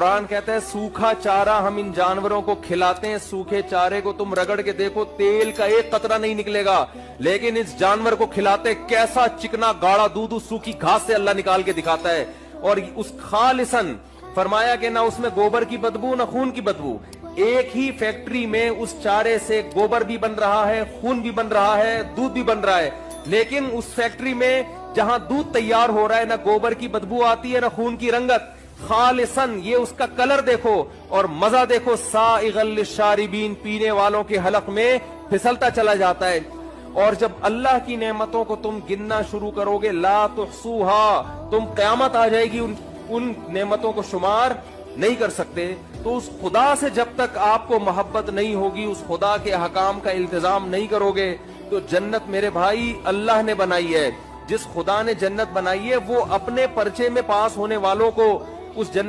कुरान कहता है सूखा चारा हम इन जानवरों को खिलाते हैं, सूखे चारे को तुम रगड़ के देखो तेल का एक कतरा नहीं निकलेगा, लेकिन इस जानवर को खिलाते कैसा चिकना गाढ़ा दूध उस सूखी घास से अल्लाह निकाल के दिखाता है। और उस खालिसन फरमाया कि ना उसमें गोबर की बदबू ना खून की बदबू। एक ही फैक्ट्री में उस चारे से गोबर भी बन रहा है, खून भी बन रहा है, दूध भी बन रहा है, लेकिन उस फैक्ट्री में जहां दूध तैयार हो रहा है ना गोबर की बदबू आती है ना खून की रंगत, खालिसन ये उसका कलर देखो और मजा देखो, साइगल शारिबीन पीने वालों के हलक में फिसलता चला जाता है। और जब अल्लाह की नेमतों को तुम गिनना शुरू करोगे, ला तुहसूहा, तुम कयामत आ जाएगी उन नेमतों को शुमार नहीं कर सकते। तो उस खुदा से जब तक आपको मोहब्बत नहीं होगी, उस खुदा के अहकाम का इल्तिजाम नहीं करोगे, तो जन्नत मेरे भाई अल्लाह ने बनाई है। जिस खुदा ने जन्नत बनाई है वो अपने पर्चे में पास होने वालों को उस जन्नत